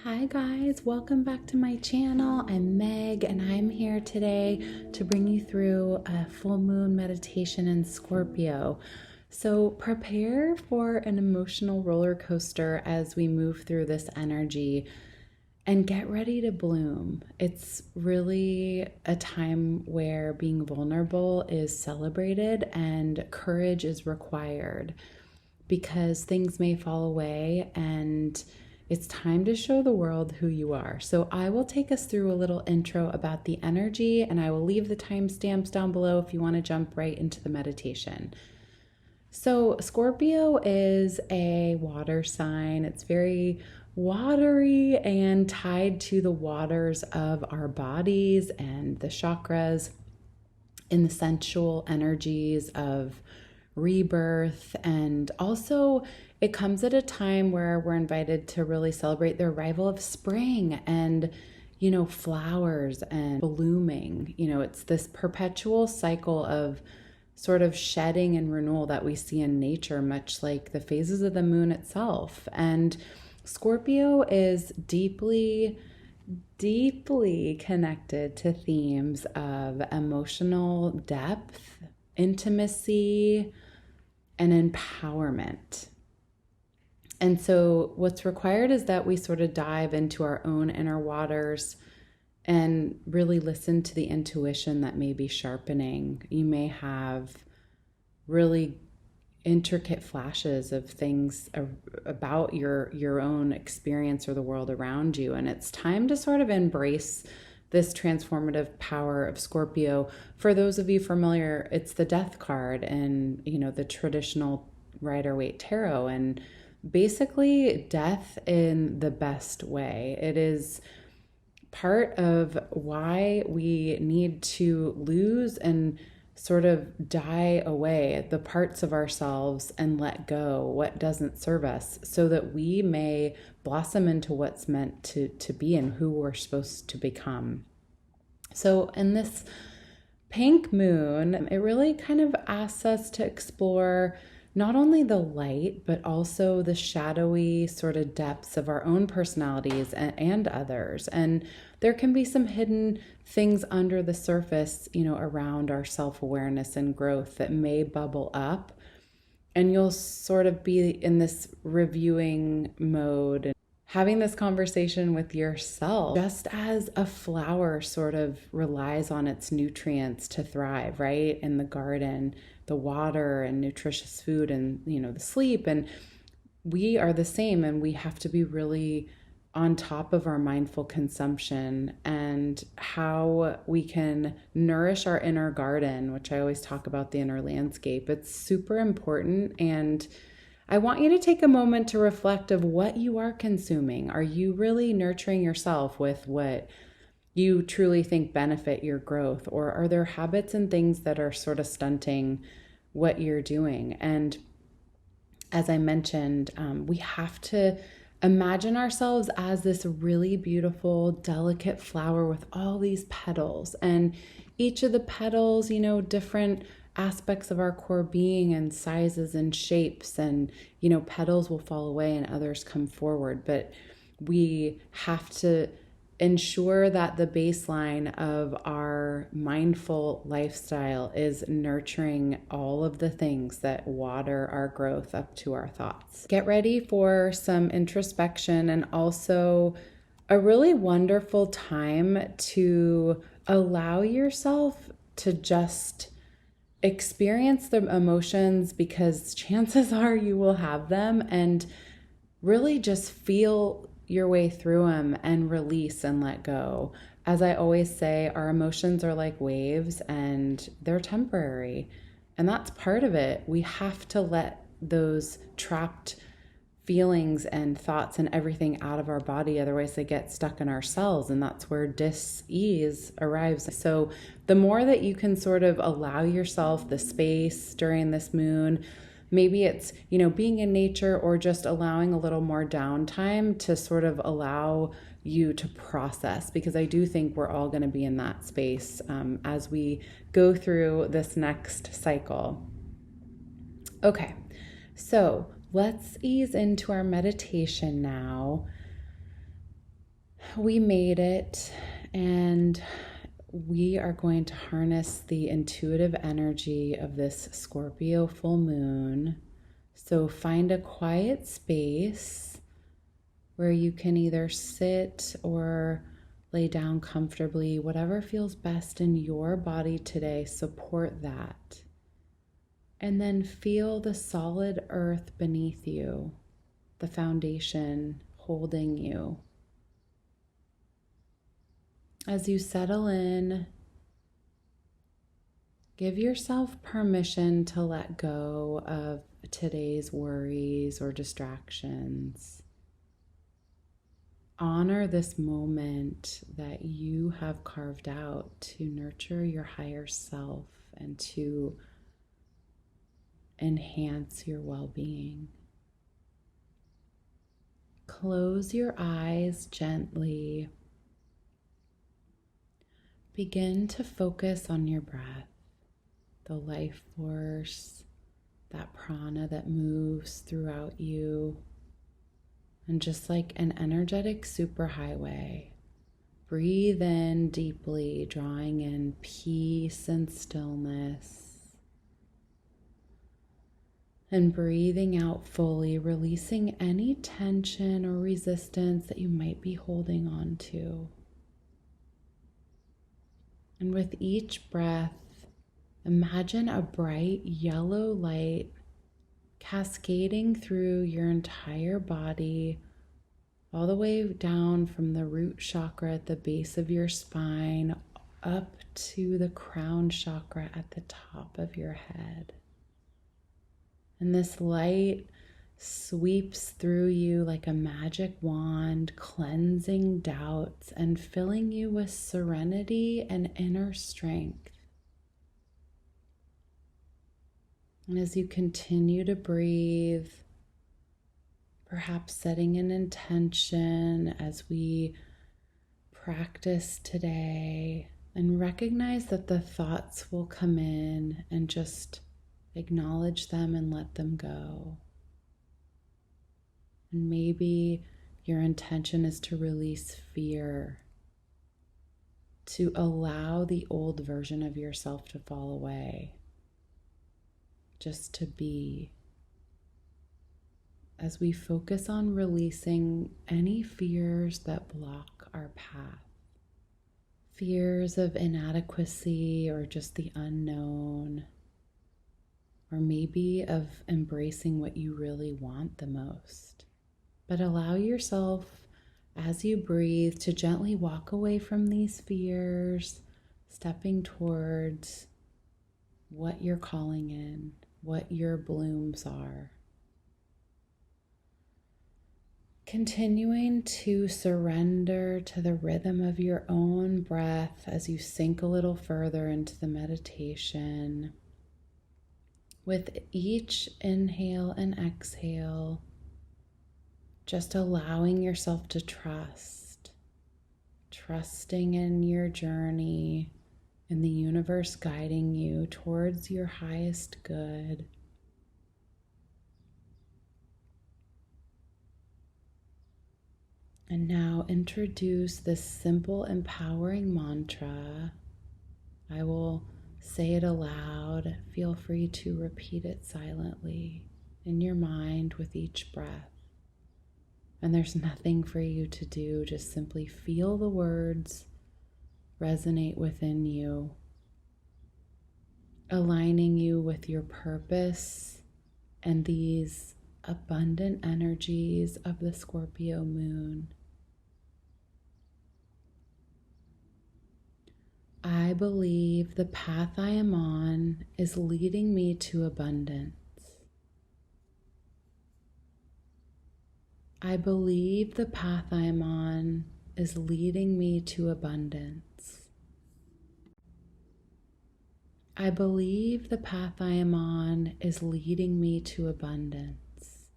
Hi guys, welcome back to my channel. I'm Meg and I'm here today to bring you through a full moon meditation in Scorpio. So prepare for an emotional roller coaster as we move through this energy and get ready to bloom. It's really a time where being vulnerable is celebrated and courage is required because things may fall away and it's time to show the world who you are. So I will take us through a little intro about the energy and I will leave the timestamps down below if you want to jump right into the meditation. So Scorpio is a water sign. It's very watery and tied to the waters of our bodies and the chakras in the sensual energies of rebirth. And also it comes at a time where we're invited to really celebrate the arrival of spring and flowers and blooming. It's this perpetual cycle of sort of shedding and renewal that we see in nature, much like the phases of the moon itself. And Scorpio is deeply connected to themes of emotional depth, intimacy, and empowerment. And so what's required is that we sort of dive into our own inner waters and really listen to the intuition that may be sharpening. You may have really intricate flashes of things about your own experience or the world around you. And it's time to sort of embrace this transformative power of Scorpio. For those of you familiar, it's the death card in, the traditional Rider-Waite tarot, and basically death in the best way. It is part of why we need to lose and sort of die away the parts of ourselves and let go what doesn't serve us so that we may blossom into what's meant to be and who we're supposed to become. So in this pink moon, it really kind of asks us to explore not only the light, but also the shadowy sort of depths of our own personalities and others. And there can be some hidden things under the surface, around our self-awareness and growth that may bubble up. And you'll sort of be in this reviewing mode and having this conversation with yourself, just as a flower sort of relies on its nutrients to thrive, right? In the garden, the water and nutritious food and, the sleep. And we are the same, and we have to be really on top of our mindful consumption and how we can nourish our inner garden, which I always talk about the inner landscape. It's super important. And I want you to take a moment to reflect of what you are consuming. Are you really nurturing yourself with what you truly think benefit your growth? Or are there habits and things that are sort of stunting what you're doing? And as I mentioned, we have to imagine ourselves as this really beautiful, delicate flower with all these petals. And each of the petals, different aspects of our core being and sizes and shapes, and petals will fall away and others come forward, but we have to ensure that the baseline of our mindful lifestyle is nurturing all of the things that water our growth up to our thoughts. Get ready for some introspection and also a really wonderful time to allow yourself to just experience the emotions, because chances are you will have them, and really just feel your way through them and release and let go. As I always say, our emotions are like waves and they're temporary, and that's part of it. We have to let those trapped feelings and thoughts and everything out of our body. Otherwise they get stuck in our cells, and that's where dis-ease arrives. So the more that you can sort of allow yourself the space during this moon, maybe it's, being in nature or just allowing a little more downtime to sort of allow you to process, because I do think we're all going to be in that space as we go through this next cycle. Okay, so let's ease into our meditation now. We made it, and we are going to harness the intuitive energy of this Scorpio full moon. So find a quiet space where you can either sit or lay down comfortably, whatever feels best in your body today. Support that. And then feel the solid earth beneath you, the foundation holding you. As you settle in, give yourself permission to let go of today's worries or distractions. Honor this moment that you have carved out to nurture your higher self and to enhance your well-being. Close your eyes gently. Begin to focus on your breath, the life force, that prana that moves throughout you. And just like an energetic superhighway, breathe in deeply, drawing in peace and stillness. And breathing out fully, releasing any tension or resistance that you might be holding on to. And with each breath, imagine a bright yellow light cascading through your entire body, all the way down from the root chakra at the base of your spine, up to the crown chakra at the top of your head. And this light sweeps through you like a magic wand, cleansing doubts and filling you with serenity and inner strength. And as you continue to breathe, perhaps setting an intention as we practice today, and recognize that the thoughts will come in, and just acknowledge them and let them go. And maybe your intention is to release fear, to allow the old version of yourself to fall away, just to be. As we focus on releasing any fears that block our path, fears of inadequacy or just the unknown, or maybe of embracing what you really want the most. But allow yourself, as you breathe, to gently walk away from these fears, stepping towards what you're calling in, what your blooms are. Continuing to surrender to the rhythm of your own breath as you sink a little further into the meditation. With each inhale and exhale, just allowing yourself to trusting in your journey, in the universe guiding you towards your highest good. And now introduce this simple, empowering mantra. I will say it aloud. Feel free to repeat it silently in your mind with each breath. And there's nothing for you to do. Just simply feel the words resonate within you, aligning you with your purpose and these abundant energies of the Scorpio moon. I believe the path I am on is leading me to abundance. I believe the path I am on is leading me to abundance. I believe the path I am on is leading me to abundance.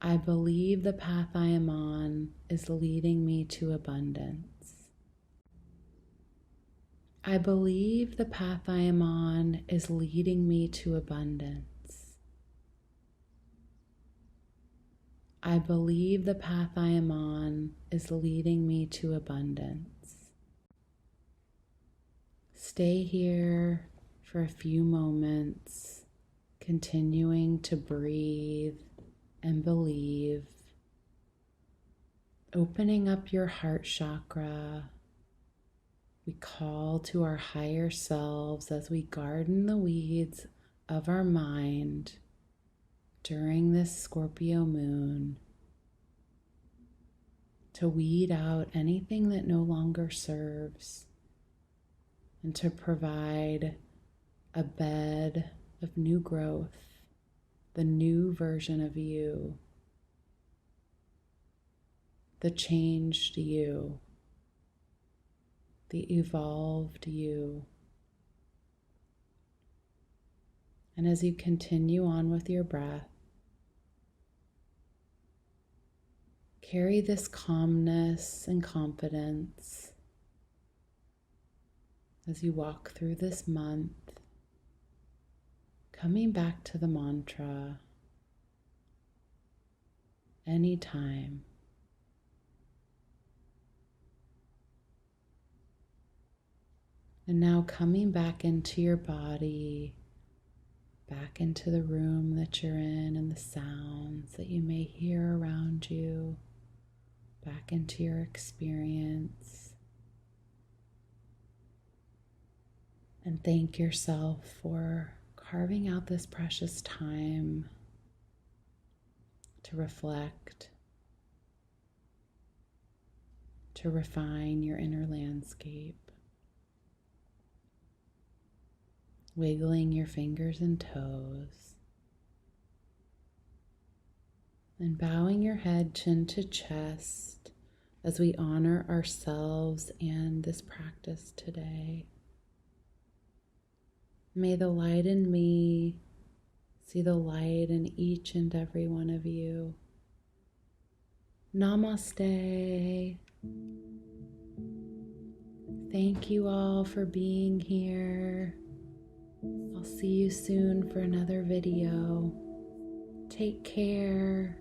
I believe the path I am on is leading me to abundance. I believe the path I am on is leading me to abundance. I believe the path I am on is leading me to abundance. Stay here for a few moments, continuing to breathe and believe, opening up your heart chakra. We call to our higher selves as we garden the weeds of our mind during this Scorpio moon to weed out anything that no longer serves and to provide a bed of new growth, the new version of you, the changed you, the evolved you. And as you continue on with your breath, carry this calmness and confidence as you walk through this month, coming back to the mantra anytime. And now coming back into your body, back into the room that you're in and the sounds that you may hear around you, back into your experience. And thank yourself for carving out this precious time to reflect, to refine your inner landscape. Wiggling your fingers and toes, and bowing your head chin to chest as we honor ourselves and this practice today. May the light in me see the light in each and every one of you. Namaste. Thank you all for being here. I'll see you soon for another video. Take care.